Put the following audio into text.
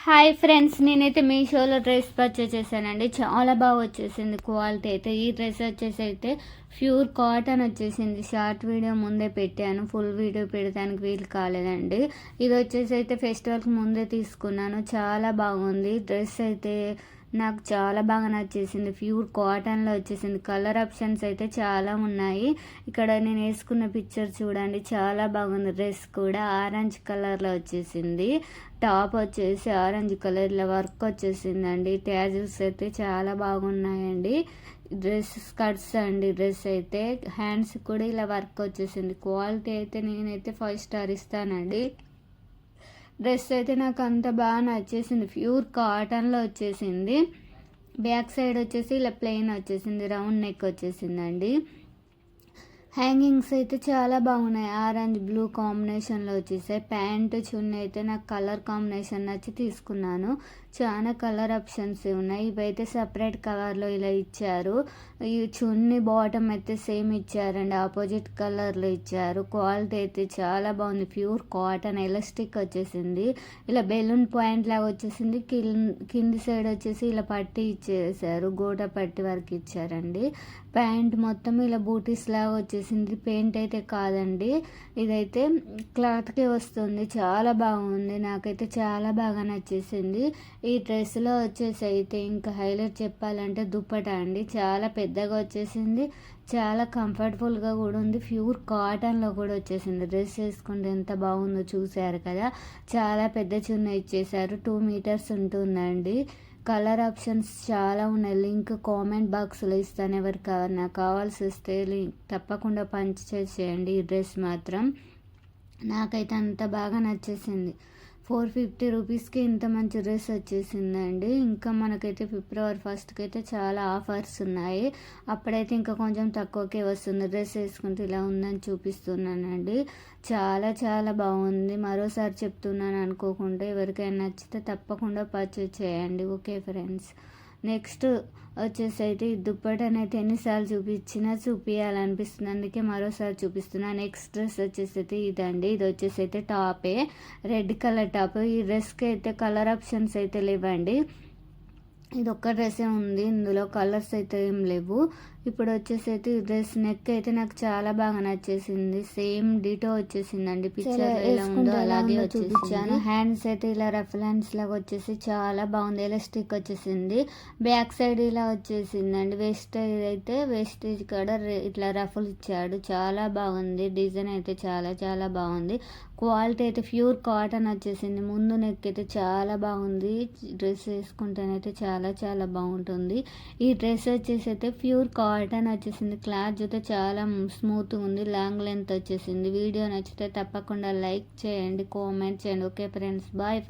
Hi friends, నేనైతే మీషోలో dress purchase చేశానండి. చాలా బాగా వచ్చేసింది క్వాలిటీ అయితే. ఈ డ్రెస్ వచ్చేసి అయితే ప్యూర్ కాటన్ వచ్చేసింది. షార్ట్ వీడియో ముందే పెట్టాను, ఫుల్ వీడియో పెడతానికి వీలు కాలేదండి. ఇది వచ్చేసి అయితే ఫెస్టివల్కి ముందే తీసుకున్నాను. చాలా బాగుంది డ్రెస్ అయితే, నాకు చాలా బాగా నచ్చేసింది. ప్యూర్ కాటన్లో వచ్చేసింది. కలర్ ఆప్షన్స్ అయితే చాలా ఉన్నాయి. ఇక్కడ నేను వేసుకున్న పిక్చర్ చూడండి, చాలా బాగుంది. డ్రెస్ కూడా ఆరెంజ్ కలర్లో వచ్చేసింది. టాప్ వచ్చేసి ఆరెంజ్ కలర్లో వర్క్ వచ్చేసిందండి. ట్యాజిల్స్ అయితే చాలా బాగున్నాయండి. డ్రెస్ స్కర్ట్స్ అండి. డ్రెస్ అయితే హ్యాండ్స్ కూడా ఇలా వర్క్ వచ్చేసింది. క్వాలిటీ అయితే నేనైతే 5 స్టార్ ఇస్తానండి. డ్రెస్ అయితే నాకు అంత బాగా నచ్చేసింది. ప్యూర్ కాటన్లో వచ్చేసింది. బ్యాక్ సైడ్ వచ్చేసి ఇలా ప్లెయిన్ వచ్చేసింది, రౌండ్ నెక్ వచ్చేసిందండి. హ్యాంగింగ్స్ అయితే చాలా బాగున్నాయి. ఆరెంజ్ బ్లూ కాంబినేషన్లో వచ్చేసాయి. ప్యాంటు చున్నీ అయితే నాకు కలర్ కాంబినేషన్ నచ్చి తీసుకున్నాను. చాలా కలర్ ఆప్షన్స్ ఉన్నాయి. ఇవైతే సపరేట్ కవర్లో ఇలా ఇచ్చారు. ఈ చున్నీ బాటమ్ అయితే సేమ్ ఇచ్చారండి, ఆపోజిట్ కలర్లో ఇచ్చారు. క్వాలిటీ అయితే చాలా బాగుంది. ప్యూర్ కాటన్, ఎలాస్టిక్ వచ్చేసింది. ఇలా బెలూన్ పాయింట్ లాగా వచ్చేసింది. కింది సైడ్ వచ్చేసి ఇలా పట్టి ఇచ్చేసారు, గోట పట్టి వరకు ఇచ్చారండి. ప్యాంట్ మొత్తం ఇలా బూటీస్ లాగా వచ్చేసింది. పెయింట్ అయితే కాదండి, ఇదైతే క్లాత్కే వస్తుంది. చాలా బాగుంది, నాకైతే చాలా బాగా నచ్చేసింది. ఈ డ్రెస్లో వచ్చేసి అయితే ఇంకా హైలైట్ చెప్పాలంటే దుప్పట అండి. చాలా పెద్దగా వచ్చేసింది, చాలా కంఫర్టబుల్గా కూడా ఉంది. ప్యూర్ కాటన్లో కూడా వచ్చేసింది. డ్రెస్ వేసుకుంటే ఎంత బాగుందో చూసారు కదా. చాలా పెద్ద చున్న ఇచ్చేసారు, 2 మీటర్స్ ఉంటుందండి. కలర్ ఆప్షన్స్ చాలా ఉన్నాయి. లింక్ కామెంట్ బాక్స్లో ఇస్తాను, ఎవరికైనా కావాల్సి వస్తే తప్పకుండా చేయండి. ఈ డ్రెస్ మాత్రం నాకైతే అంత బాగా నచ్చేసింది. 450 రూపీస్కి ఇంత మంచి డ్రెస్ వచ్చేసిందండి. ఇంకా మనకైతే ఫిబ్రవరి 1st అయితే చాలా ఆఫర్స్ ఉన్నాయి. అప్పుడైతే ఇంకా కొంచెం తక్కువకే వస్తుంది. డ్రెస్ వేసుకుంటే ఇలా ఉందని చూపిస్తున్నానండి. చాలా చాలా బాగుంది. మరోసారి చెప్తున్నాను అనుకోకుండా, ఎవరికైనా నచ్చితే తప్పకుండా పర్చేజ్ చేయండి. ఓకే ఫ్రెండ్స్, నెక్స్ట్ వచ్చేసి అయితే ఈ దుప్పటనైతే ఎన్నిసార్లు చూపించాలనిపిస్తుంది, అందుకే మరోసారి చూపిస్తున్నా. నెక్స్ట్ డ్రెస్ వచ్చేసి అయితే ఇదండి. ఇది వచ్చేసి అయితే టాపే, రెడ్ కలర్ టాప్. ఈ డ్రెస్కి అయితే కలర్ ఆప్షన్స్ అయితే లేవండి. ఇది ఒక్క డ్రెస్సే ఉంది, ఇందులో కలర్స్ అయితే ఏం లేవు. ఇప్పుడు వచ్చేసి అయితే ఈ డ్రెస్ నెక్ అయితే నాకు చాలా బాగా నచ్చేసింది. సేమ్ డిటో వచ్చేసిందండి, పిక్చర్ ఎలా ఉందో అలాగే చూపించాను. హ్యాండ్స్ అయితే ఇలా రఫ్ హ్యాండ్స్ లాగా వచ్చేసి చాలా బాగుంది. ఎలాస్టిక్ వచ్చేసింది. బ్యాక్ సైడ్ ఇలా వచ్చేసిందండి. వేస్టేజ్ కూడా ఇట్లా రఫుల్ ఇచ్చాడు. చాలా బాగుంది. డిజైన్ అయితే చాలా చాలా బాగుంది. క్వాలిటీ అయితే ప్యూర్ కాటన్ వచ్చేసింది. ముందు నెక్ అయితే చాలా బాగుంది. డ్రెస్ వేసుకుంటేనైతే చాలా చాలా బాగుంటుంది. ఈ డ్రెస్ వచ్చేసి అయితే ప్యూర్ కాటన్ వచ్చేసింది. క్లాత్ అయితే చాలా స్మూత్గా ఉంది. లాంగ్ లెంత్ వచ్చేసింది. వీడియో నచ్చితే తప్పకుండా లైక్ చేయండి, కామెంట్ చేయండి. Okay friends, bye.